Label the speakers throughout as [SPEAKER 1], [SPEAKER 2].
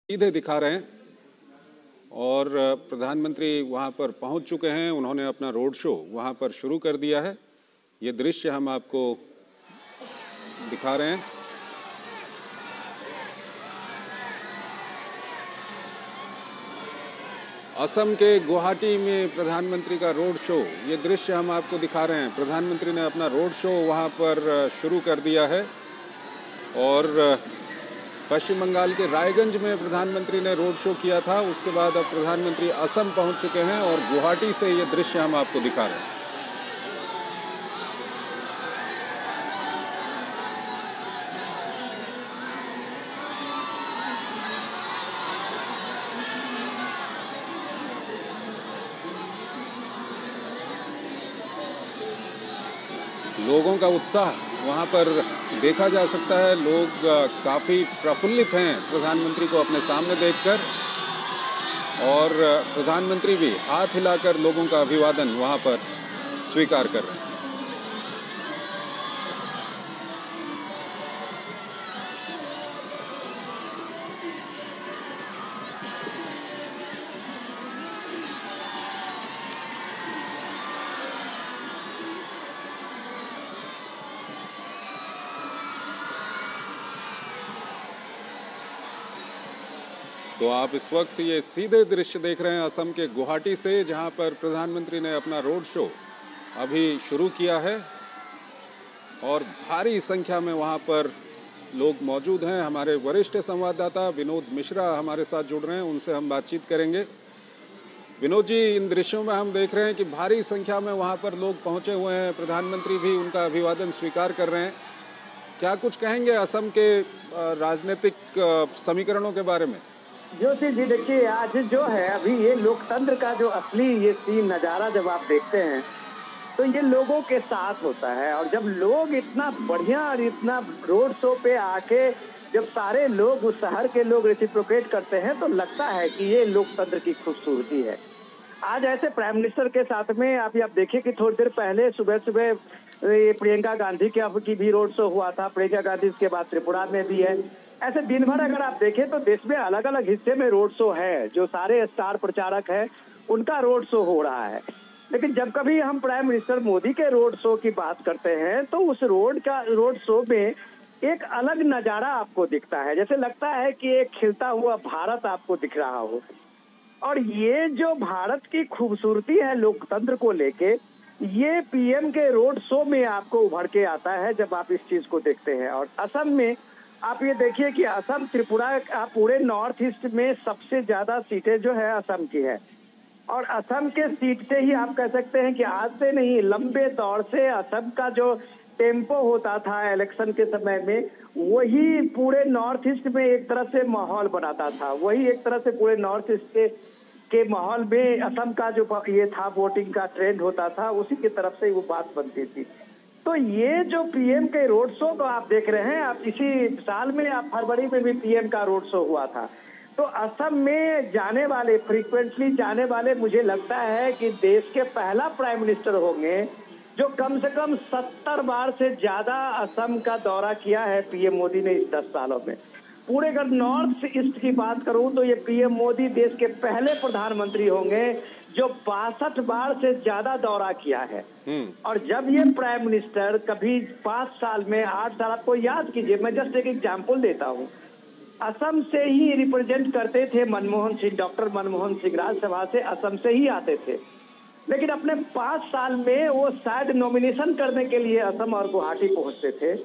[SPEAKER 1] सीधे दिखा रहे हैं और प्रधानमंत्री वहां पर पहुंच चुके हैं। उन्होंने अपना रोड शो वहां पर शुरू कर दिया है। ये दृश्य हम आपको दिखा रहे हैं। असम के गुवाहाटी में प्रधानमंत्री का रोड शो, ये दृश्य हम आपको दिखा रहे हैं। प्रधानमंत्री ने अपना रोड शो वहां पर शुरू कर दिया है और पश्चिम बंगाल के रायगंज में प्रधानमंत्री ने रोड शो किया था। उसके बाद अब प्रधानमंत्री असम पहुंच चुके हैं और गुवाहाटी से ये दृश्य हम आपको दिखा रहे हैं। लोगों का उत्साह वहाँ पर देखा जा सकता है। लोग काफ़ी प्रफुल्लित हैं प्रधानमंत्री को अपने सामने देखकर और प्रधानमंत्री भी हाथ हिलाकर लोगों का अभिवादन वहाँ पर स्वीकार कर रहे हैं। तो आप इस वक्त ये सीधे दृश्य देख रहे हैं असम के गुवाहाटी से, जहां पर प्रधानमंत्री ने अपना रोड शो अभी शुरू किया है और भारी संख्या में वहां पर लोग मौजूद हैं। हमारे वरिष्ठ संवाददाता विनोद मिश्रा हमारे साथ जुड़ रहे हैं, उनसे हम बातचीत करेंगे। विनोद जी, इन दृश्यों में हम देख रहे हैं कि भारी संख्या में वहाँ पर लोग पहुँचे हुए हैं। प्रधानमंत्री भी उनका अभिवादन स्वीकार कर रहे हैं। क्या कुछ कहेंगे असम के राजनीतिक समीकरणों के बारे में?
[SPEAKER 2] ज्योति जी, देखिए आज जो है अभी ये लोकतंत्र का जो असली ये सीन नज़ारा जब आप देखते हैं तो ये लोगों के साथ होता है। और जब लोग इतना बढ़िया और इतना रोड शो पे आके जब सारे लोग उस शहर के लोग रेसिप्रोकेट करते हैं तो लगता है कि ये लोकतंत्र की खूबसूरती है। आज ऐसे प्राइम मिनिस्टर के साथ में आप देखिए कि थोड़ी देर पहले सुबह सुबह ये प्रियंका गांधी की भी रोड शो हुआ था। प्रियंका गांधी के बाद त्रिपुरा में भी है। ऐसे दिन भर अगर आप देखें तो देश में अलग अलग हिस्से में रोड शो है। जो सारे स्टार प्रचारक हैं उनका रोड शो हो रहा है। लेकिन जब कभी हम प्राइम मिनिस्टर मोदी के रोड शो की बात करते हैं तो उस रोड शो में एक अलग नजारा आपको दिखता है। जैसे लगता है कि एक खिलता हुआ भारत आपको दिख रहा हो। और ये जो भारत की खूबसूरती है लोकतंत्र को लेके, ये पीएम के रोड शो में आपको उभर के आता है जब आप इस चीज को देखते हैं। और असम में आप ये देखिए कि असम त्रिपुरा पूरे नॉर्थ ईस्ट में सबसे ज्यादा सीटें जो है असम की है। और असम के सीट से ही आप कह सकते हैं कि आज से नहीं, लंबे दौर से असम का जो टेम्पो होता था इलेक्शन के समय में, वही पूरे नॉर्थ ईस्ट में एक तरह से माहौल बनाता था। वही एक तरह से पूरे नॉर्थ ईस्ट के माहौल में असम का जो ये था वोटिंग का ट्रेंड होता था, उसी की तरफ से वो बात बनती थी। तो ये जो पीएम के रोड शो को आप देख रहे हैं, आप इसी साल में आप फरवरी में भी पीएम का रोड शो हुआ था। तो असम में जाने वाले, फ्रीक्वेंटली जाने वाले, मुझे लगता है कि देश के पहला प्राइम मिनिस्टर होंगे जो कम से कम 70 बार से ज्यादा असम का दौरा किया है पीएम मोदी ने इस 10 सालों में। पूरे अगर नॉर्थ ईस्ट की बात करूं तो ये पीएम मोदी देश के पहले प्रधानमंत्री होंगे जो 62 बार से ज्यादा दौरा किया है। और जब ये प्राइम मिनिस्टर कभी 5 साल में 8 साल, आपको याद कीजिए, मैं जस्ट एक एग्जांपल देता हूँ, असम से ही रिप्रेजेंट करते थे मनमोहन सिंह, डॉक्टर मनमोहन सिंह राज्यसभा से असम से ही आते थे। लेकिन अपने 5 साल में वो शायद नॉमिनेशन करने के लिए असम और गुवाहाटी पहुंचते थे।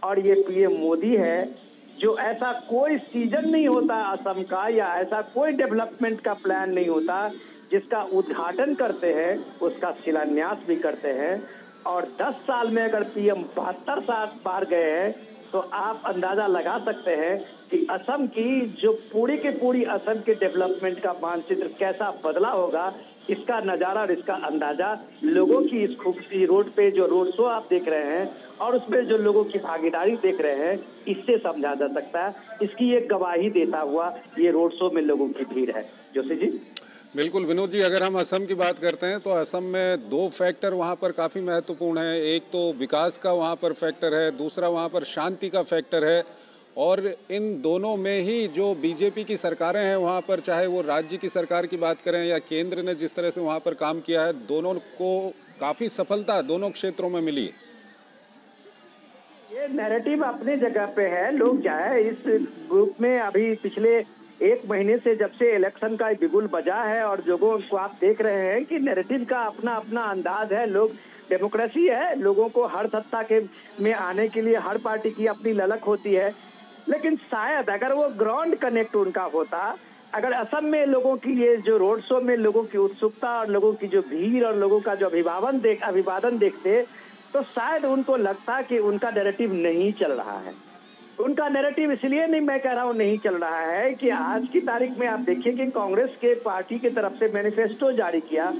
[SPEAKER 2] और ये पीएम मोदी है जो ऐसा कोई सीजन नहीं होता असम का या ऐसा कोई डेवलपमेंट का प्लान नहीं होता जिसका उद्घाटन करते हैं, उसका शिलान्यास भी करते हैं। और 10 साल में अगर पीएम 72 साल पार गए हैं तो आप अंदाजा लगा सकते हैं कि असम की जो पूरी की पूरी असम के डेवलपमेंट का मानचित्र कैसा बदला होगा। इसका नजारा और इसका अंदाजा लोगों की इस खूबसूरती रोड पे जो रोड शो आप देख रहे हैं और उसमें जो लोगों की भागीदारी देख रहे हैं, इससे समझा जा सकता है। इसकी एक गवाही देता हुआ ये रोड शो में लोगों की भीड़ है। जोशी जी,
[SPEAKER 1] बिल्कुल विनोद जी, अगर हम असम की बात करते हैं तो असम में 2 फैक्टर वहाँ पर काफ़ी महत्वपूर्ण है। एक तो विकास का वहाँ पर फैक्टर है, दूसरा वहाँ पर शांति का फैक्टर है और इन दोनों में ही जो बीजेपी की सरकारें हैं वहाँ पर, चाहे वो राज्य की सरकार की बात करें या केंद्र ने जिस तरह से वहाँ पर काम किया है, दोनों को काफ़ी सफलता दोनों क्षेत्रों में मिली है।
[SPEAKER 2] ये नैरेटिव अपनी जगह पे है। लोग क्या है, इस ग्रुप में अभी पिछले एक महीने से जब से इलेक्शन का बिगुल बजा है और लोगों को आप देख रहे हैं कि नैरेटिव का अपना अपना अंदाज है। लोग, डेमोक्रेसी है, लोगों को हर सत्ता के में आने के लिए हर पार्टी की अपनी ललक होती है। लेकिन शायद अगर वो ग्राउंड कनेक्ट उनका होता, अगर असम में लोगों की ये जो रोड शो में लोगों की उत्सुकता और लोगों की जो भीड़ और लोगों का जो अभिवादन देखते, तो शायद उनको लगता कि उनका नैरेटिव नहीं चल रहा है। उनका नैरेटिव इसलिए नहीं, मैं कह रहा हूँ नहीं चल रहा है कि आज की तारीख में आप देखिए कि कांग्रेस के पार्टी की तरफ से मैनिफेस्टो जारी किया,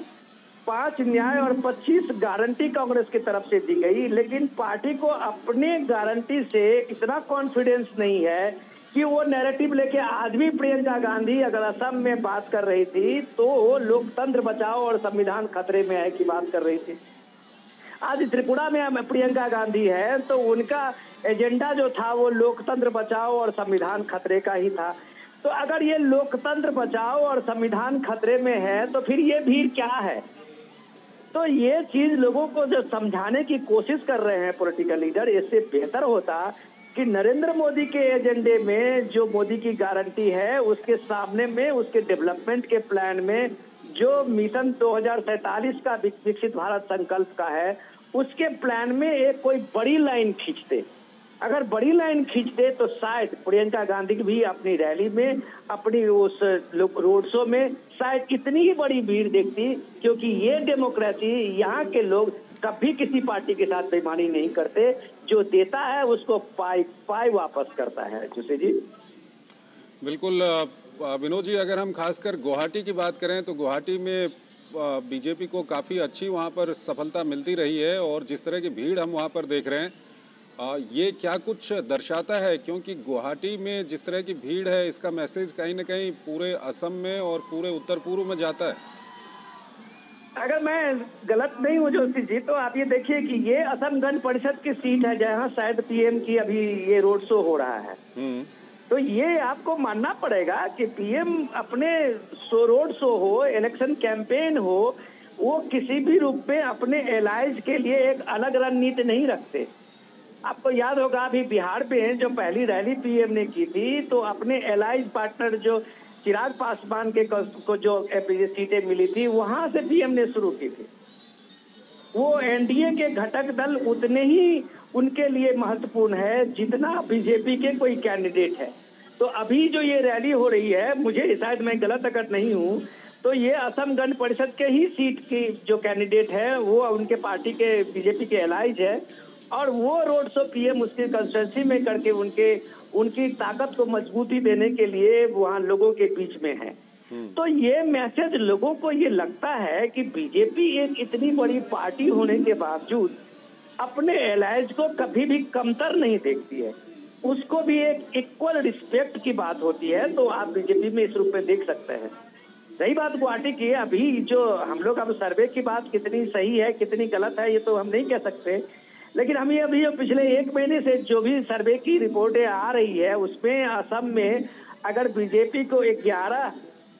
[SPEAKER 2] 5 न्याय और 25 गारंटी कांग्रेस की तरफ से दी गई, लेकिन पार्टी को अपने गारंटी से इतना कॉन्फिडेंस नहीं है कि वो नैरेटिव लेके आज भी प्रियंका गांधी अगर असम में बात कर रही थी तो लोकतंत्र बचाओ और संविधान खतरे में है की बात कर रही थी। आज त्रिपुरा में प्रियंका गांधी है तो उनका एजेंडा जो था वो लोकतंत्र बचाओ और संविधान खतरे का ही था। तो अगर ये लोकतंत्र बचाओ और संविधान खतरे में है तो फिर ये भीड़ क्या है? तो ये चीज लोगों को जो समझाने की कोशिश कर रहे हैं पॉलिटिकल लीडर, इससे बेहतर होता कि नरेंद्र मोदी के एजेंडे में जो मोदी की गारंटी है उसके सामने में, उसके डेवलपमेंट के प्लान में जो मिशन 2047 का विकसित भारत संकल्प का है, उसके प्लान में एक कोई बड़ी लाइन खींचते। अगर बड़ी लाइन खींचते तो शायद प्रियंका गांधी भी अपनी रैली में, अपनी उस रोड शो में शायद इतनी ही बड़ी भीड़ देखती, क्योंकि ये डेमोक्रेसी, यहाँ के लोग कभी किसी पार्टी के साथ बेईमानी नहीं करते। जो देता है उसको पाई वापस करता है। जोशी जी
[SPEAKER 1] बिल्कुल। विनोद जी, अगर हम खासकर गुवाहाटी की बात करें तो गुवाहाटी में बीजेपी को काफ़ी अच्छी वहाँ पर सफलता मिलती रही है, और जिस तरह की भीड़ हम वहाँ पर देख रहे हैं, ये क्या कुछ दर्शाता है? क्योंकि गुवाहाटी में जिस तरह की भीड़ है, इसका मैसेज कहीं ना कहीं पूरे असम में और पूरे उत्तर पूर्व में जाता है।
[SPEAKER 2] अगर मैं गलत नहीं हूँ जोशी जी, तो आप ये देखिए कि ये असम गण परिषद की सीट है जहाँ शायद पीएम की अभी ये रोड शो हो रहा है। तो ये आपको मानना पड़ेगा कि पीएम अपने रोड शो हो, इलेक्शन कैंपेन हो, वो किसी भी रूप में अपने एलाइज के लिए एक अलग रणनीति नहीं रखते। आपको याद होगा अभी बिहार में जो पहली रैली पीएम ने की थी, तो अपने एलाइज पार्टनर जो चिराग पासवान के को जो सीटें मिली थी, वहां से पीएम ने शुरू की थी। वो एनडीए के घटक दल उतने ही उनके लिए महत्वपूर्ण है जितना बीजेपी के कोई कैंडिडेट है। तो अभी जो ये रैली हो रही है, मुझे शायद मैं गलत अगर नहीं हूँ तो ये असम गण परिषद के ही सीट की जो कैंडिडेट है वो उनके पार्टी के, बीजेपी के एलाइज है, और वो रोड शो पीएम उसकी कंस्टिट्यूंसी में करके उनकी ताकत को मजबूती देने के लिए वहाँ लोगों के बीच में है। तो ये मैसेज लोगों को ये लगता है कि बीजेपी एक इतनी बड़ी पार्टी होने के बावजूद अपने एलाइज को कभी भी कमतर नहीं देखती है, उसको भी एक इक्वल रिस्पेक्ट की बात होती है। तो आप बीजेपी में इस रूप में देख सकते हैं। सही बात गुवाहाटी की, अभी जो हम लोग अब सर्वे की बात कितनी सही है कितनी गलत है ये तो हम नहीं कह सकते, लेकिन हम ये अभी पिछले एक महीने से जो भी सर्वे की रिपोर्टें आ रही है उसमें असम में अगर बीजेपी को 11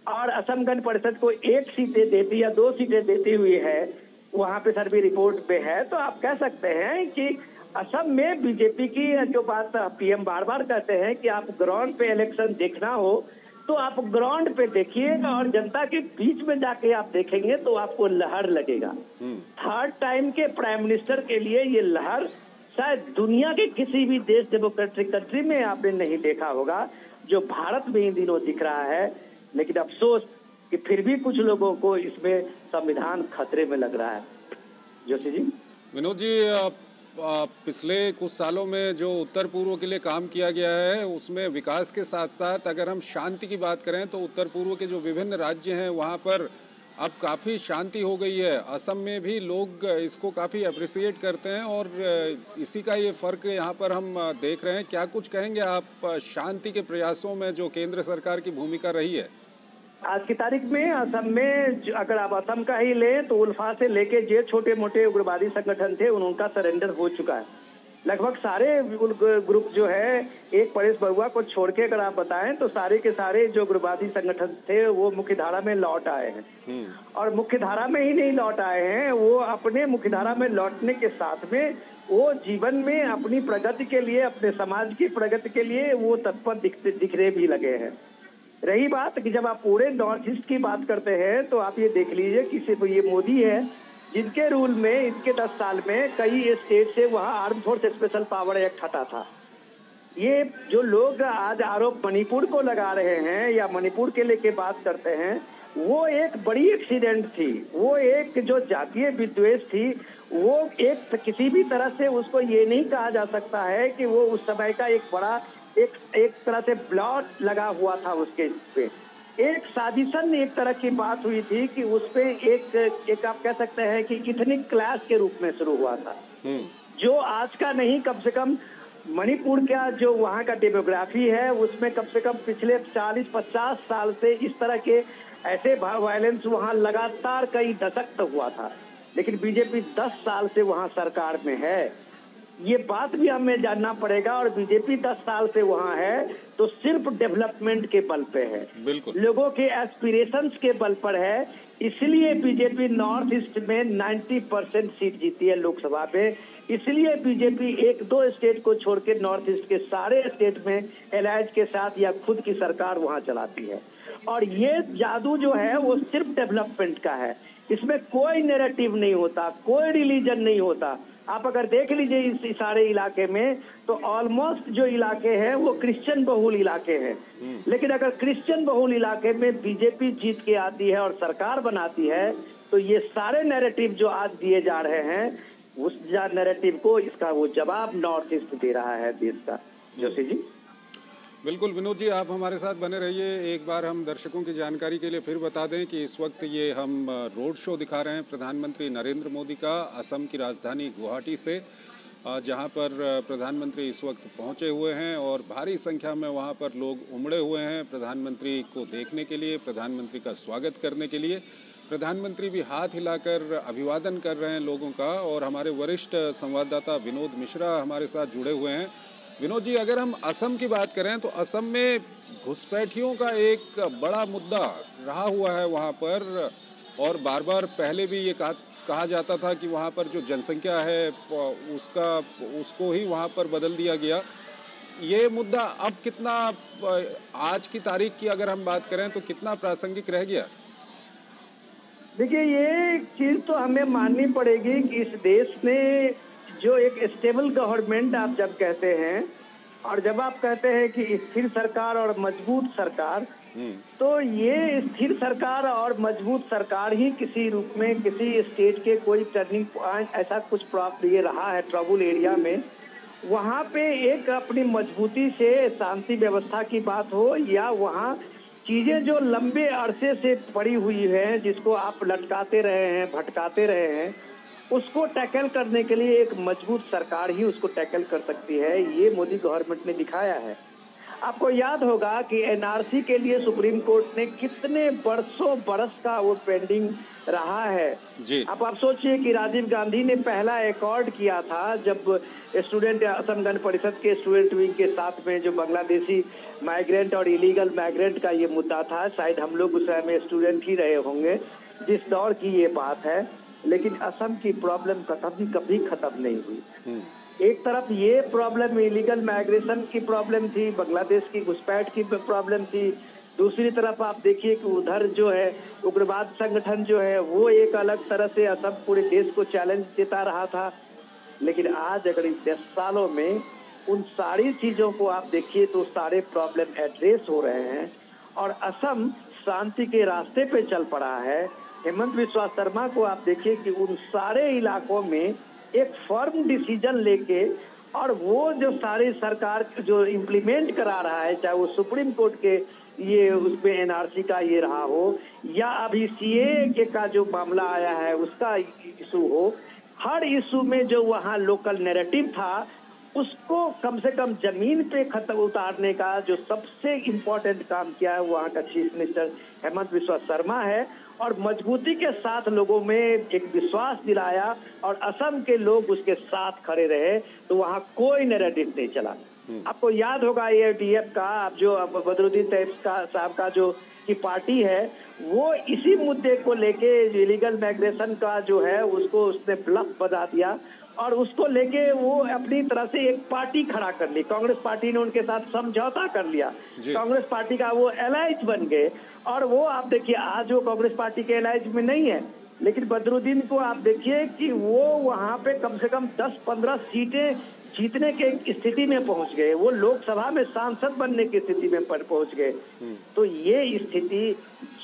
[SPEAKER 2] और असम गण परिषद को 1 सीटें देती या 2 सीटें देती हुई है, वहां पे सर्वे रिपोर्ट पे है, तो आप कह सकते हैं कि असम में बीजेपी की जो बात पीएम बार बार कहते हैं कि आप ग्राउंड पे इलेक्शन देखना हो तो आप ग्राउंड पे देखिए और जनता के बीच में जाके आप देखेंगे तो आपको लहर लगेगा। थर्ड टाइम के प्राइम मिनिस्टर के लिए ये लहर शायद दुनिया के किसी भी देश डेमोक्रेटिक कंट्री में आपने नहीं देखा होगा, जो भारत में इन दिनों दिख रहा है। लेकिन अफसोस कि फिर भी कुछ लोगों को इसमें संविधान खतरे में लग रहा है। जोशी जी।
[SPEAKER 1] विनोद जी, पिछले कुछ सालों में जो उत्तर पूर्व के लिए काम किया गया है उसमें विकास के साथ साथ अगर हम शांति की बात करें तो उत्तर पूर्व के जो विभिन्न राज्य हैं वहाँ पर अब काफ़ी शांति हो गई है। असम में भी लोग इसको काफ़ी अप्रिसिएट करते हैं और इसी का ये फ़र्क यहाँ पर हम देख रहे हैं। क्या कुछ कहेंगे आप शांति के प्रयासों में जो केंद्र सरकार की भूमिका रही है?
[SPEAKER 2] आज की तारीख में असम में अगर आप असम का ही लें तो उल्फा से लेके जो छोटे मोटे उग्रवादी संगठन थे उनका सरेंडर हो चुका है। लगभग सारे ग्रुप जो है, एक परेश बरुआ को छोड़ के अगर आप बताएं तो सारे के सारे जो उग्रवादी संगठन थे वो मुख्यधारा में लौट आए हैं। और मुख्यधारा में ही नहीं लौट आए हैं, वो अपने मुख्यधारा में लौटने के साथ में वो जीवन में अपनी प्रगति के लिए, अपने समाज की प्रगति के लिए वो तत्पर दिखने भी लगे हैं। रही बात कि जब आप पूरे नॉर्थ ईस्ट की बात करते हैं तो आप ये देख लीजिए कि सिर्फ ये मोदी है जिनके रूल में इनके 10 साल में कई स्टेट से वहाँ arm force special power act हटा था। ये जो लोग आज आरोप मणिपुर को लगा रहे हैं या मणिपुर के लेके बात करते हैं, वो एक बड़ी एक्सीडेंट थी, वो एक जो जातीय विद्वेष थी, वो एक किसी भी तरह से उसको ये नहीं कहा जा सकता है कि वो उस समय का एक बड़ा एक तरह से ब्लॉट लगा हुआ था उसके पे। एक साजिशन एक तरह की बात हुई थी कि उस पे एक आप कह सकते हैं कि इथनिक क्लास के रूप में शुरू हुआ था, जो आज का नहीं, कम से कम मणिपुर का जो वहाँ का डेमोग्राफी है उसमें कम से कम पिछले 40-50 साल से इस तरह के ऐसे वायलेंस वहाँ लगातार कई दशक तक हुआ था। लेकिन बीजेपी 10 साल से वहाँ सरकार में है, ये बात भी हमें जानना पड़ेगा। और बीजेपी 10 साल से वहाँ है तो सिर्फ डेवलपमेंट के बल पे है, बिल्कुल लोगों के एस्पिरेशंस के बल पर है। इसलिए बीजेपी नॉर्थ ईस्ट में 90% सीट जीती है लोकसभा पे। इसलिए बीजेपी 1-2 स्टेट को छोड़ के नॉर्थ ईस्ट के सारे स्टेट में एलायंस के साथ या खुद की सरकार वहाँ चलाती है। और ये जादू जो है वो सिर्फ डेवलपमेंट का है, इसमें कोई नैरेटिव नहीं होता, कोई रिलीजन नहीं होता। आप अगर देख लीजिए इस सारे इलाके में तो ऑलमोस्ट जो इलाके हैं वो क्रिश्चियन बहुल इलाके हैं। लेकिन अगर क्रिश्चियन बहुल इलाके में बीजेपी जीत के आती है और सरकार बनाती है तो ये सारे नैरेटिव जो आज दिए जा रहे हैं उस नैरेटिव को इसका वो जवाब नॉर्थ ईस्ट दे रहा है देश का। जोशी जी
[SPEAKER 1] बिल्कुल। विनोद जी आप हमारे साथ बने रहिए। एक बार हम दर्शकों की जानकारी के लिए फिर बता दें कि इस वक्त ये हम रोड शो दिखा रहे हैं प्रधानमंत्री नरेंद्र मोदी का असम की राजधानी गुवाहाटी से, जहां पर प्रधानमंत्री इस वक्त पहुंचे हुए हैं और भारी संख्या में वहां पर लोग उमड़े हुए हैं प्रधानमंत्री को देखने के लिए, प्रधानमंत्री का स्वागत करने के लिए। प्रधानमंत्री भी हाथ हिलाकर अभिवादन कर रहे हैं लोगों का। और हमारे वरिष्ठ संवाददाता विनोद मिश्रा हमारे साथ जुड़े हुए हैं। विनोद जी, अगर हम असम की बात करें तो असम में घुसपैठियों का एक बड़ा मुद्दा रहा हुआ है वहाँ पर, और बार बार पहले भी ये कहा जाता था कि वहाँ पर जो जनसंख्या है उसको ही वहाँ पर बदल दिया गया। ये मुद्दा अब कितना, आज की तारीख की अगर हम बात करें तो कितना प्रासंगिक रह गया?
[SPEAKER 2] देखिए, ये चीज तो हमें माननी पड़ेगी कि इस देश ने जो एक स्टेबल गवर्नमेंट आप जब कहते हैं और जब आप कहते हैं कि स्थिर सरकार और मजबूत सरकार, तो ये स्थिर सरकार और मजबूत सरकार ही किसी रूप में किसी स्टेट के कोई टर्निंग पॉइंट ऐसा कुछ ये रहा है ट्रबल एरिया में। वहाँ पे एक अपनी मजबूती से शांति व्यवस्था की बात हो या वहाँ चीजें जो लंबे अरसे से पड़ी हुई है जिसको आप लटकाते रहे हैं, भटकाते रहे हैं, उसको टैकल करने के लिए एक मजबूत सरकार ही उसको टैकल कर सकती है। ये मोदी गवर्नमेंट ने दिखाया है। आपको याद होगा कि एनआरसी के लिए सुप्रीम कोर्ट ने कितने बरस का वो पेंडिंग रहा है जी। अब आप सोचिए कि राजीव गांधी ने पहला एकॉर्ड किया था जब स्टूडेंट असम गण परिषद के स्टूडेंट विंग के साथ में जो बांग्लादेशी माइग्रेंट और इलीगल माइग्रेंट का ये मुद्दा था। शायद हम लोग उस समय स्टूडेंट ही रहे होंगे जिस दौर की ये बात है। लेकिन असम की प्रॉब्लम कभी खत्म नहीं हुई। एक तरफ ये प्रॉब्लम इलीगल माइग्रेशन की प्रॉब्लम थी, बांग्लादेश की घुसपैठ की प्रॉब्लम थी। दूसरी तरफ आप देखिए कि उधर जो है उग्रवाद संगठन जो है वो एक अलग तरह से असम पूरे देश को चैलेंज देता रहा था। लेकिन आज अगर इस 10 सालों में उन सारी चीजों को आप देखिए तो सारे प्रॉब्लम एड्रेस हो रहे हैं और असम शांति के रास्ते पे चल पड़ा है। हेमंत बिस्वा शर्मा को आप देखिए कि उन सारे इलाकों में एक फर्म डिसीजन लेके और वो जो सारी सरकार जो इम्प्लीमेंट करा रहा है, चाहे वो सुप्रीम कोर्ट के ये उसमें एनआरसी का ये रहा हो या अभी सीए का जो मामला आया है उसका इशू हो, हर इशू में जो वहाँ लोकल नैरेटिव था उसको कम से कम जमीन पे खत्म उतारने का जो सबसे इम्पोर्टेंट काम किया है वहाँ का चीफ मिनिस्टर हेमंत बिस्वा शर्मा है। और मजबूती के साथ लोगों में एक विश्वास दिलाया और असम के लोग उसके साथ खड़े रहे, तो वहाँ कोई नैरेटिव नहीं चला। आपको याद होगा AITF का, अब जो बदरुद्दीन तैयब साहब का जो की पार्टी है, वो इसी मुद्दे को लेके इलीगल माइग्रेशन का जो है उसको उसने ब्लफ बना दिया और उसको लेके वो अपनी तरह से एक पार्टी खड़ा कर ली। कांग्रेस पार्टी ने उनके साथ समझौता कर लिया, कांग्रेस पार्टी का वो एलाइज बन गए और वो आप देखिए आज वो कांग्रेस पार्टी के एलाइज में नहीं है, लेकिन बदरुद्दीन को आप देखिए कि वो वहां पे कम से कम 10-15 सीटें जीतने के स्थिति में पहुंच गए, वो लोकसभा में सांसद बनने की स्थिति में पहुंच गए। तो ये स्थिति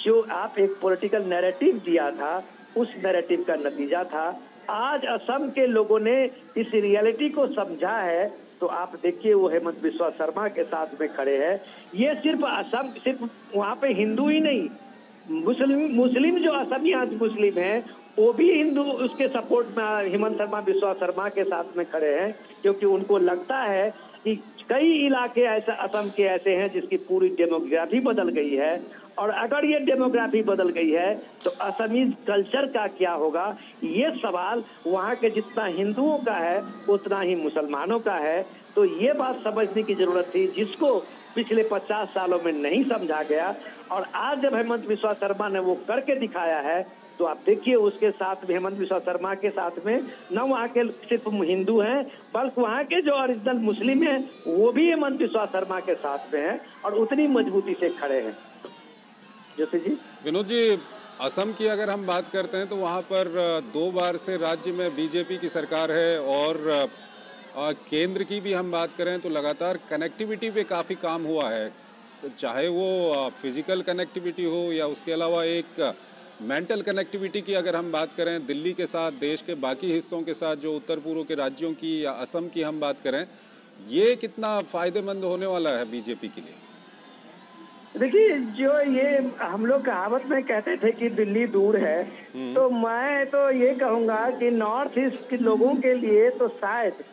[SPEAKER 2] जो आप एक पॉलिटिकल नैरेटिव दिया था, उस नैरेटिव का नतीजा था। आज असम के लोगों ने इस रियलिटी को समझा है, तो आप देखिए वो हेमंत बिस्वा शर्मा के साथ में खड़े हैं। ये सिर्फ असम, सिर्फ वहाँ पे हिंदू ही नहीं, मुस्लिम जो असमी आज मुस्लिम हैं वो भी हिंदू उसके सपोर्ट में हेमंत शर्मा बिस्वा शर्मा के साथ में खड़े हैं, क्योंकि उनको लगता है कि कई इलाके ऐसे असम के ऐसे हैं जिसकी पूरी डेमोग्राफी बदल गई है, और अगर ये डेमोग्राफी बदल गई है तो असमी कल्चर का क्या होगा, ये सवाल वहाँ के जितना हिंदुओं का है उतना ही मुसलमानों का है। तो ये बात समझने की जरूरत थी, जिसको पिछले 50 सालों में नहीं समझा गया, और आज जब हेमंत बिस्वा शर्मा ने वो करके दिखाया है, तो आप देखिए उसके साथ में हेमंत बिस्वा शर्मा के साथ में न वहाँ के सिर्फ हिंदू हैं, बल्कि वहाँ के जो ओरिजिनल मुस्लिम हैं वो भी हेमंत बिस्वा शर्मा के साथ में हैं और उतनी मजबूती से खड़े हैं। जोशी जी।
[SPEAKER 1] विनोद जी, असम की अगर हम बात करते हैं तो वहाँ पर 2 बार से राज्य में बीजेपी की सरकार है, और केंद्र की भी हम बात करें तो लगातार कनेक्टिविटी पे काफ़ी काम हुआ है। तो चाहे वो फिजिकल कनेक्टिविटी हो या उसके अलावा एक मेंटल कनेक्टिविटी की अगर हम बात करें दिल्ली के साथ, देश के बाकी हिस्सों के साथ, जो उत्तर पूर्व के राज्यों की या असम की हम बात करें, ये कितना फ़ायदेमंद होने वाला है बीजेपी के लिए?
[SPEAKER 2] देखिए, जो ये हम लोग कहावत में कहते थे कि दिल्ली दूर है, तो मैं तो ये कहूँगा कि नॉर्थ ईस्ट के लोगों के लिए तो शायद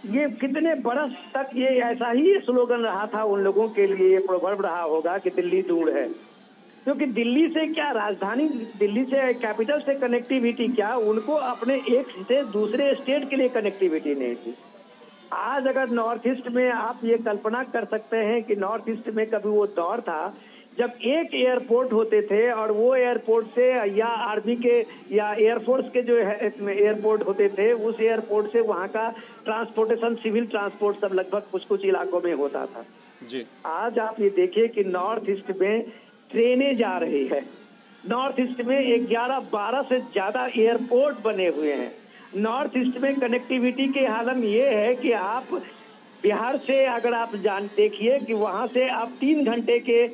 [SPEAKER 2] ये कितने बरस तक ये ऐसा ही स्लोगन रहा था, उन लोगों के लिए ये प्रोवर्ब रहा होगा कि दिल्ली दूर है, क्योंकि दिल्ली से क्या, राजधानी दिल्ली से, कैपिटल से कनेक्टिविटी क्या, उनको अपने एक से दूसरे स्टेट के लिए कनेक्टिविटी नहीं थी। आज अगर नॉर्थ ईस्ट में आप ये कल्पना कर सकते हैं कि नॉर्थ ईस्ट में कभी वो दौर था जब एक एयरपोर्ट होते थे, और वो एयरपोर्ट से या आर्मी के या एयरफोर्स के जो एयरपोर्ट होते थे, उस एयरपोर्ट से वहाँ का ट्रांसपोर्टेशन, सिविल ट्रांसपोर्ट सब लगभग कुछ कुछ इलाकों में होता था जी। आज आप ये देखिए कि नॉर्थ ईस्ट में ट्रेनें जा रही है, नॉर्थ ईस्ट में 11-12 से ज्यादा एयरपोर्ट बने हुए हैं। नॉर्थ ईस्ट में कनेक्टिविटी के हालत ये है कि आप बिहार से अगर आप देखिए कि वहां से आप 3 घंटे के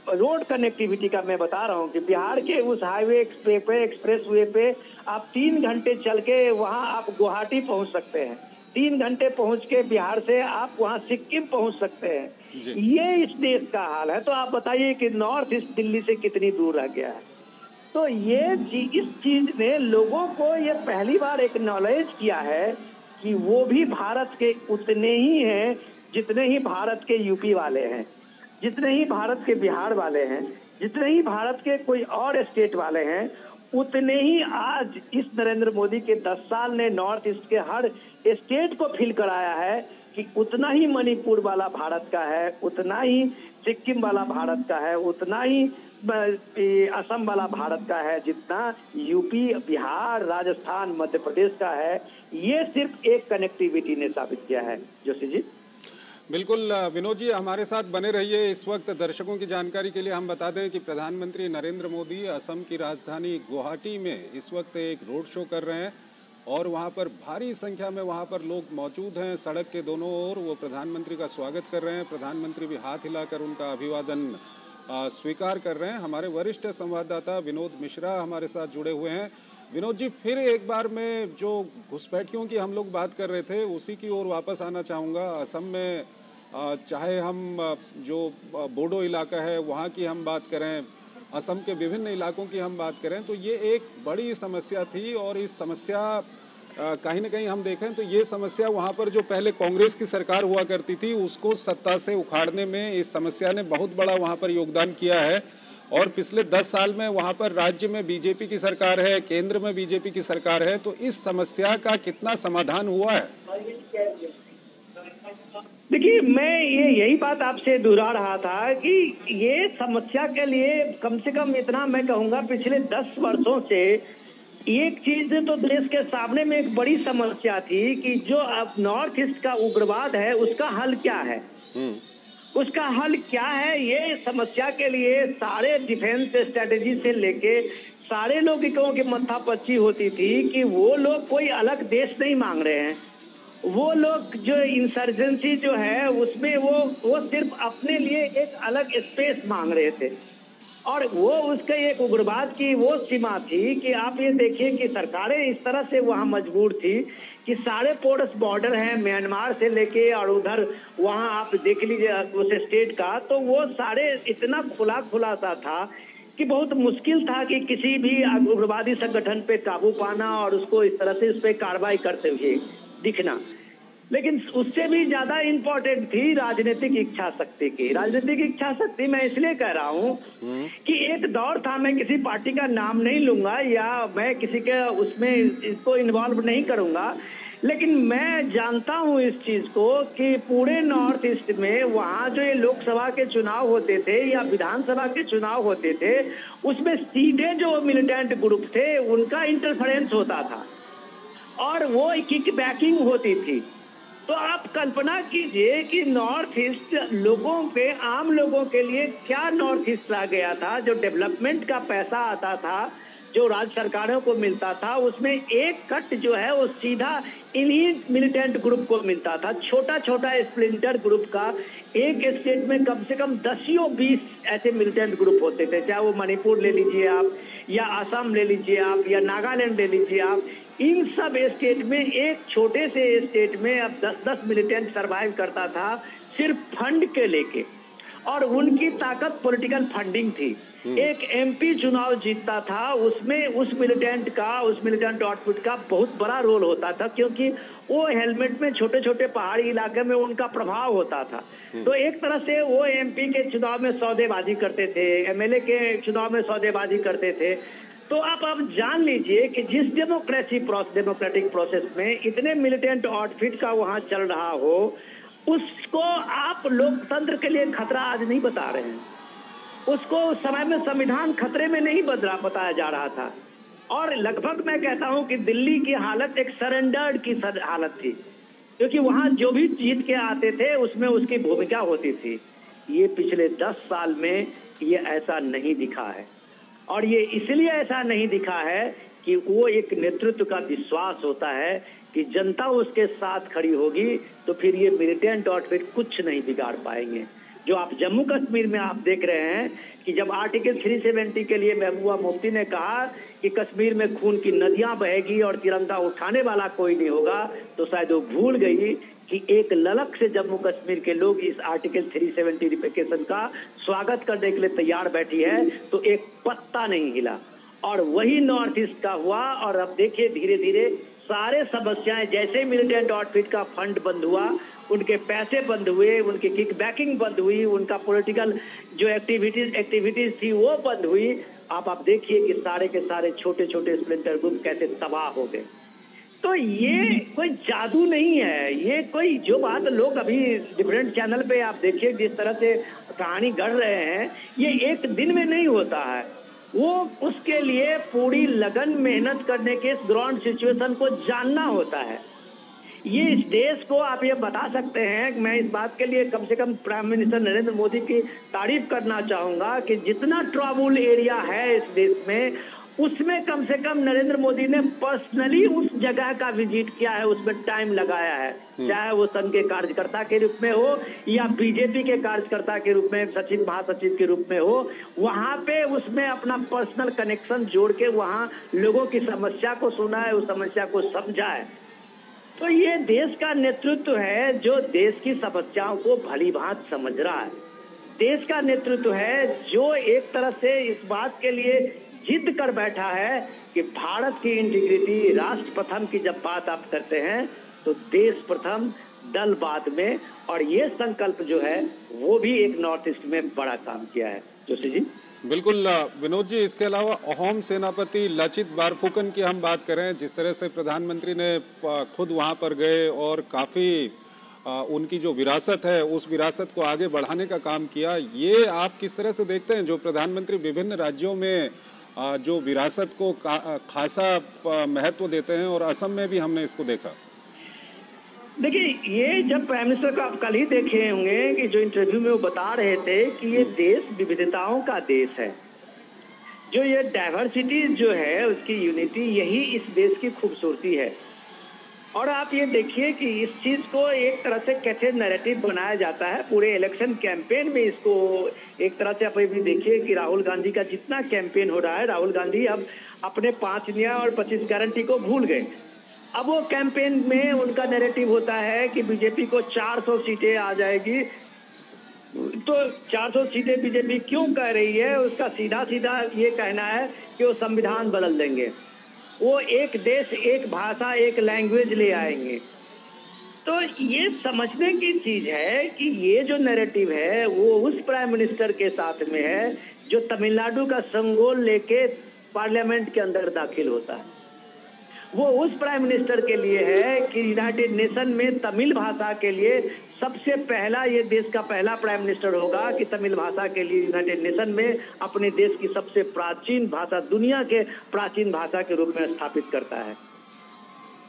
[SPEAKER 2] रोड कनेक्टिविटी का मैं बता रहा हूँ कि बिहार के उस हाईवे पे, एक्सप्रेस वे पे आप 3 घंटे चल के वहाँ आप गुवाहाटी पहुँच सकते हैं। 3 घंटे पहुँच के बिहार से आप वहाँ सिक्किम पहुँच सकते हैं। ये इस देश का हाल है, तो आप बताइए कि नॉर्थ ईस्ट दिल्ली से कितनी दूर रह गया है। तो ये इस चीज ने लोगों को ये पहली बार एक नॉलेज किया है कि वो भी भारत के उतने ही हैं जितने ही भारत के यूपी वाले हैं, जितने ही भारत के बिहार वाले हैं, जितने ही भारत के कोई और स्टेट वाले हैं, उतने ही आज इस नरेंद्र मोदी के 10 साल ने नॉर्थ ईस्ट के हर स्टेट को फील कराया है कि उतना ही मणिपुर वाला भारत का है, उतना ही सिक्किम वाला भारत का है, उतना ही असम वाला भारत का है, जितना यूपी, बिहार, राजस्थान, मध्य प्रदेश का है। ये सिर्फ एक कनेक्टिविटी ने साबित किया है। जोशी जी।
[SPEAKER 1] बिल्कुल विनोद जी, हमारे साथ बने रहिए। इस वक्त दर्शकों की जानकारी के लिए हम बता दें कि प्रधानमंत्री नरेंद्र मोदी असम की राजधानी गुवाहाटी में इस वक्त एक रोड शो कर रहे हैं, और वहां पर भारी संख्या में वहां पर लोग मौजूद हैं। सड़क के दोनों ओर वो प्रधानमंत्री का स्वागत कर रहे हैं। प्रधानमंत्री भी हाथ हिलाकर उनका अभिवादन स्वीकार कर रहे हैं। हमारे वरिष्ठ संवाददाता विनोद मिश्रा हमारे साथ जुड़े हुए हैं। विनोद जी, फिर एक बार में जो घुसपैठियों की हम लोग बात कर रहे थे उसी की ओर वापस आना चाहूँगा। असम में चाहे हम जो बोडो इलाका है वहाँ की हम बात करें, असम के विभिन्न इलाकों की हम बात करें, तो ये एक बड़ी समस्या थी, और इस समस्या कहीं ना कहीं हम देखें तो ये समस्या वहाँ पर जो पहले कांग्रेस की सरकार हुआ करती थी उसको सत्ता से उखाड़ने में इस समस्या ने बहुत बड़ा वहाँ पर योगदान किया है। और पिछले 10 साल में वहाँ पर राज्य में बीजेपी की सरकार है, केंद्र में बीजेपी की सरकार है, तो इस समस्या का कितना समाधान हुआ है?
[SPEAKER 2] देखिए, मैं यही बात आपसे दोहरा रहा था कि ये समस्या के लिए कम से कम इतना मैं कहूँगा, पिछले 10 वर्षों से एक चीज तो देश के सामने में एक बड़ी समस्या थी कि जो अब नॉर्थ ईस्ट का उग्रवाद है उसका हल क्या है। उसका हल क्या है, ये समस्या के लिए सारे डिफेंस स्ट्रेटेजी से लेके सारे लोगों की मत्थापच्ची होती थी कि वो लोग कोई अलग देश नहीं मांग रहे हैं। वो लोग जो इंसर्जेंसी जो है उसमें वो सिर्फ अपने लिए एक अलग स्पेस मांग रहे थे, और वो उसके एक उग्रवाद की वो सीमा थी कि आप ये देखिए कि सरकारें इस तरह से वहाँ मजबूर थी कि सारे पोर्ट्स बॉर्डर हैं म्यांमार से लेके, और उधर वहाँ आप देख लीजिए उस स्टेट का, तो वो सारे इतना खुला सा था कि बहुत मुश्किल था कि किसी भी उग्रवादी संगठन पे काबू पाना और उसको इस तरह से उस पर कार्रवाई करते हुए दिखना। लेकिन उससे भी ज्यादा इम्पोर्टेंट थी राजनीतिक इच्छा शक्ति की। राजनीतिक इच्छा शक्ति मैं इसलिए कह रहा हूँ कि एक दौर था, मैं किसी पार्टी का नाम नहीं लूंगा या मैं किसी के उसमें इसको इन्वॉल्व नहीं करूंगा, लेकिन मैं जानता हूँ इस चीज को कि पूरे नॉर्थ ईस्ट में वहाँ जो ये लोकसभा के चुनाव होते थे या विधानसभा के चुनाव होते थे, उसमें सीधे जो मिलिटेंट ग्रुप थे उनका इंटरफेरेंस होता था और वो किक बैकिंग होती थी। तो आप कल्पना कीजिए कि नॉर्थ ईस्ट लोगों पे, आम लोगों के लिए क्या नॉर्थ ईस्ट रह गया था। जो डेवलपमेंट का पैसा आता था, जो राज्य सरकारों को मिलता था, उसमें एक कट जो है वो सीधा इन्हीं मिलिटेंट ग्रुप को मिलता था। छोटा छोटा स्प्लिंटर ग्रुप का एक स्टेट में कम से कम 10-20 ऐसे मिलिटेंट ग्रुप होते थे, चाहे वो मणिपुर ले लीजिए आप, या असम ले लीजिए आप, या नागालैंड ले लीजिए आप। इन सब स्टेट में, एक छोटे से स्टेट में अब 10-10 मिलिटेंट सरवाइव करता था सिर्फ फंड के लेके, और उनकी ताकत पॉलिटिकल फंडिंग थी। एक एमपी चुनाव जीतता था, उसमें उस मिलिटेंट आउटफिट का बहुत बड़ा रोल होता था, क्योंकि वो हेलमेट में छोटे छोटे पहाड़ी इलाके में उनका प्रभाव होता था। तो एक तरह से वो एमपी के चुनाव में सौदेबाजी करते थे, एमएलए के चुनाव में सौदेबाजी करते थे। तो आप जान लीजिए कि जिस डेमोक्रेटिक प्रोसेस में इतने मिलिटेंट आउटफिट का वहां चल रहा हो, उसको आप लोकतंत्र के लिए खतरा आज नहीं बता रहे हैं। उसको उस समय में संविधान खतरे में नहीं बताया जा रहा था। और लगभग मैं कहता हूं कि दिल्ली की हालत एक सरेंडर्ड की हालत थी, क्योंकि वहां जो भी जीत के आते थे उसमें उसकी भूमिका होती थी। ये पिछले 10 साल में ये ऐसा नहीं दिखा है, और ये इसलिए ऐसा नहीं दिखा है कि वो एक नेतृत्व का विश्वास होता है कि जनता उसके साथ खड़ी होगी, तो फिर ये मिलिटेंट आउटफिट कुछ नहीं बिगाड़ पाएंगे। जो आप जम्मू कश्मीर में आप देख रहे हैं कि जब आर्टिकल 370 के लिए महबूबा मुफ्ती ने कहा कि कश्मीर में खून की नदियां बहेगी और तिरंगा उठाने वाला कोई नहीं होगा, तो शायद वो भूल गई कि एक ललक से जम्मू कश्मीर के लोग इस आर्टिकल 370 का स्वागत करने के लिए तैयार बैठी है, तो एक पत्ता नहीं हिला। और वही नॉर्थ ईस्ट का हुआ। और अब देखिए धीरे धीरे सारे समस्याएं, जैसे मिलिटेंट आउटफिट का फंड बंद हुआ, उनके पैसे बंद हुए, उनकी किक बैकिंग बंद हुई, उनका पॉलिटिकल जो एक्टिविटीज थी वो बंद हुई। आप देखिए कि सारे के सारे छोटे छोटे स्प्लिंटर ग्रुप कैसे तबाह हो गए। तो ये कोई जादू नहीं है, ये कोई जो बात लोग अभी डिफरेंट चैनल पे आप देखिए जिस तरह से कहानी गढ़ रहे हैं, ये एक दिन में नहीं होता है। वो उसके लिए पूरी लगन मेहनत करने के, इस ग्राउंड सिचुएशन को जानना होता है। ये इस देश को आप ये बता सकते हैं, मैं इस बात के लिए कम से कम प्राइम मिनिस्टर नरेंद्र मोदी की तारीफ करना चाहूंगा कि जितना ट्रबल एरिया है इस देश में, उसमें कम से कम नरेंद्र मोदी ने पर्सनली उस जगह का विजिट किया है, उसमें टाइम लगाया है, चाहे वो संघ के कार्यकर्ता के रूप में हो या बीजेपी के कार्यकर्ता के रूप में, सचिव महासचिव के रूप में हो। वहां पे उसमें अपना पर्सनल कनेक्शन जोड़ के वहां लोगों की समस्या को सुना है, उस समस्या को समझा है। तो ये देश का नेतृत्व है जो देश की समस्याओं को भली भांति समझ रहा है। देश का नेतृत्व है जो एक तरह से इस बात के लिए जिद कर बैठा है कि भारत की इंटीग्रिटी, राष्ट्र प्रथम की जब बात आप करते हैं तो देश प्रथम, दल बाद में। और ये संकल्प जो है वो भी एक नॉर्थ ईस्ट में बड़ा काम किया है। जोशी जी।
[SPEAKER 1] बिल्कुल विनोद जी, इसके अलावा अहोम सेनापति लचित बारफुकन की हम बात करें, जिस तरह से प्रधानमंत्री ने खुद वहां पर गए और काफ़ी उनकी जो विरासत है उस विरासत को आगे बढ़ाने का काम किया, ये आप किस तरह से देखते हैं? जो प्रधानमंत्री विभिन्न राज्यों में जो विरासत को खासा महत्व देते हैं, और असम में भी हमने इसको देखा।
[SPEAKER 2] देखिए, ये जब प्राइम मिनिस्टर का आप कल ही देखे होंगे कि जो इंटरव्यू में वो बता रहे थे कि ये देश विविधताओं का देश है, जो ये डाइवर्सिटी जो है उसकी यूनिटी, यही इस देश की खूबसूरती है। और आप ये देखिए कि इस चीज को एक तरह से कैसे नैरेटिव बनाया जाता है पूरे इलेक्शन कैंपेन में। इसको एक तरह से आप ये भी देखिए कि राहुल गांधी का जितना कैंपेन हो रहा है, राहुल गांधी अब अपने 5 न्याय और 25 गारंटी को भूल गए। अब वो कैंपेन में उनका नैरेटिव होता है कि बीजेपी को 400 सीटें आ जाएगी। तो 400 सीटें बीजेपी क्यों कह रही है, उसका सीधा सीधा ये कहना है कि वो संविधान बदल देंगे, वो एक देश एक भाषा एक लैंग्वेज ले आएंगे। तो ये समझने की चीज है कि ये जो नैरेटिव है वो उस प्राइम मिनिस्टर के साथ में है जो तमिलनाडु का संगोल लेके पार्लियामेंट के अंदर दाखिल होता है। वो उस प्राइम मिनिस्टर के लिए है कि यूनाइटेड नेशन में तमिल भाषा के लिए सबसे पहला, ये देश का पहला प्राइम मिनिस्टर होगा कि तमिल भाषा के लिए यूनाइटेड नेशन में अपने देश की सबसे प्राचीन भाषा, दुनिया के प्राचीन भाषा के रूप में स्थापित करता है।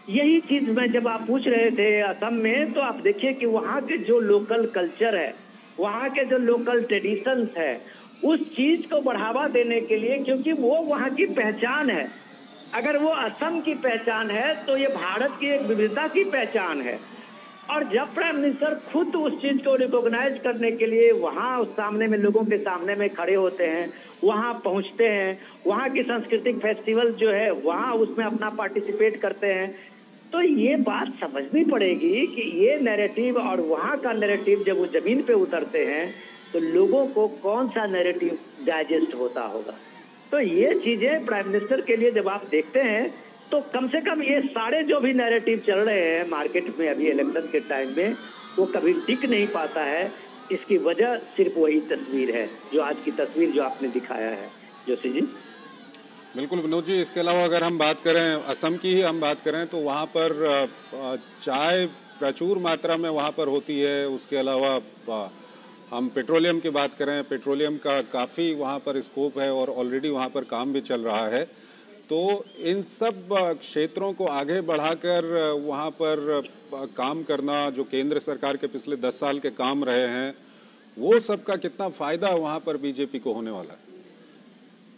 [SPEAKER 2] यही चीज में जब आप पूछ रहे थे असम में, तो आप देखिए कि वहाँ के जो लोकल कल्चर है, वहाँ के जो लोकल ट्रेडिशंस है, उस चीज को बढ़ावा देने के लिए, क्योंकि वो वहाँ की पहचान है। अगर वो असम की पहचान है तो ये भारत की एक विविधता की पहचान है। और जब प्राइम मिनिस्टर खुद उस चीज को रिकॉग्नाइज करने के लिए वहाँ उस सामने में लोगों के सामने में खड़े होते हैं, वहाँ पहुँचते हैं, वहाँ की सांस्कृतिक फेस्टिवल जो है वहाँ उसमें अपना पार्टिसिपेट करते हैं, तो ये बात समझनी पड़ेगी कि ये नैरेटिव और वहाँ का नैरेटिव जब वो जमीन पे उतरते हैं तो लोगों को कौन सा नैरेटिव डाइजेस्ट होता होगा। तो ये चीजें प्राइम मिनिस्टर के लिए जब आप देखते हैं तो कम से कम ये सारे जो भी नैरेटिव चल रहे हैं मार्केट में अभी इलेक्शन के टाइम में, वो कभी टिक नहीं पाता है। इसकी वजह सिर्फ वही तस्वीर है, जो आज की तस्वीर जो आपने दिखाया है जोशी जी।
[SPEAKER 1] बिल्कुल विनोद जी, इसके अलावा अगर हम बात करें असम की ही हम बात करें तो वहाँ पर चाय प्रचुर मात्रा में वहाँ पर होती है। उसके अलावा हम पेट्रोलियम की बात करें, पेट्रोलियम का काफ़ी वहाँ पर स्कोप है और ऑलरेडी वहाँ पर काम भी चल रहा है। तो इन सब क्षेत्रों को आगे बढ़ाकर वहाँ पर काम करना, जो केंद्र सरकार के पिछले 10 साल के काम रहे हैं, वो सब का कितना फ़ायदा वहाँ पर बीजेपी को होने वाला है?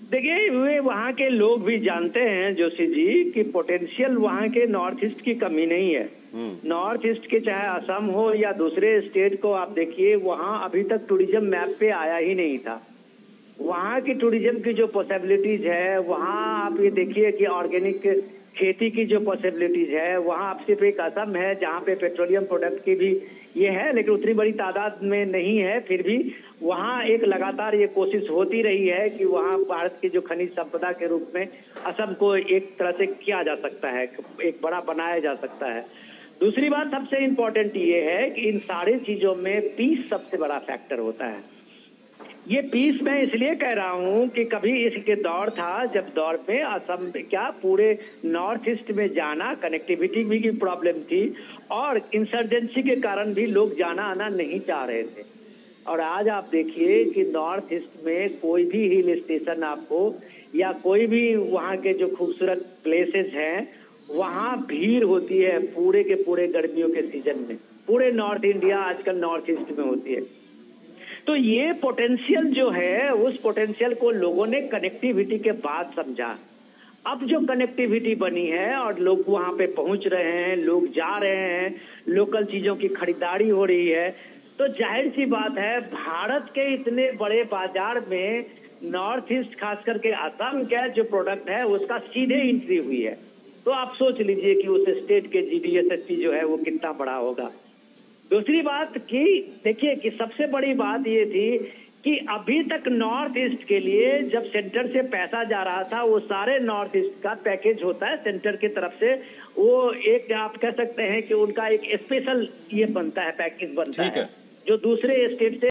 [SPEAKER 2] देखिए, वे वहाँ के लोग भी जानते हैं जोशी जी कि पोटेंशियल वहाँ के नॉर्थ ईस्ट की कमी नहीं है। नॉर्थ ईस्ट के चाहे असम हो या दूसरे स्टेट को आप देखिए, वहाँ अभी तक टूरिज्म मैप पे आया ही नहीं था। वहाँ की टूरिज्म की जो पॉसिबिलिटीज है, वहाँ आप ये देखिए कि ऑर्गेनिक खेती की जो पॉसिबिलिटीज है, वहाँ आप सिर्फ एक असम है जहाँ पे पेट्रोलियम प्रोडक्ट की भी ये है, लेकिन उतनी बड़ी तादाद में नहीं है। फिर भी वहाँ एक लगातार ये कोशिश होती रही है कि वहाँ भारत की जो खनिज संपदा के रूप में असम को एक तरह से किया जा सकता है, एक बड़ा बनाया जा सकता है। दूसरी बात सबसे इम्पोर्टेंट ये है कि इन सारी चीजों में पीस सबसे बड़ा फैक्टर होता है। ये पीस मैं इसलिए कह रहा हूँ कि कभी इसके दौर था जब दौर में असम क्या पूरे नॉर्थ ईस्ट में जाना, कनेक्टिविटी भी की प्रॉब्लम थी और इंसर्जेंसी के कारण भी लोग जाना आना नहीं चाह रहे थे। और आज आप देखिए कि नॉर्थ ईस्ट में कोई भी हिल स्टेशन आपको या कोई भी वहाँ के जो खूबसूरत प्लेसेस हैं, वहाँ भीड़ होती है पूरे के पूरे गर्मियों के सीजन में। पूरे नॉर्थ इंडिया आजकल नॉर्थ ईस्ट में होती है। तो ये पोटेंशियल जो है, उस पोटेंशियल को लोगों ने कनेक्टिविटी के बाद समझा। अब जो कनेक्टिविटी बनी है और लोग वहाँ पे पहुँच रहे हैं, लोग जा रहे हैं, लोकल चीज़ों की खरीदारी हो रही है, तो जाहिर सी बात है भारत के इतने बड़े बाजार में नॉर्थ ईस्ट खास करके असम का जो प्रोडक्ट है उसका सीधे एंट्री हुई है। तो आप सोच लीजिए कि उस स्टेट के जीडीएसएसपी जो है वो कितना बड़ा होगा। दूसरी बात कि देखिए कि सबसे बड़ी बात ये थी कि अभी तक नॉर्थ ईस्ट के लिए जब सेंटर से पैसा जा रहा था, वो सारे नॉर्थ ईस्ट का पैकेज होता है सेंटर की तरफ से, वो एक आप कह सकते हैं कि उनका एक स्पेशल ये बनता है, पैकेज बनता है जो दूसरे स्टेट से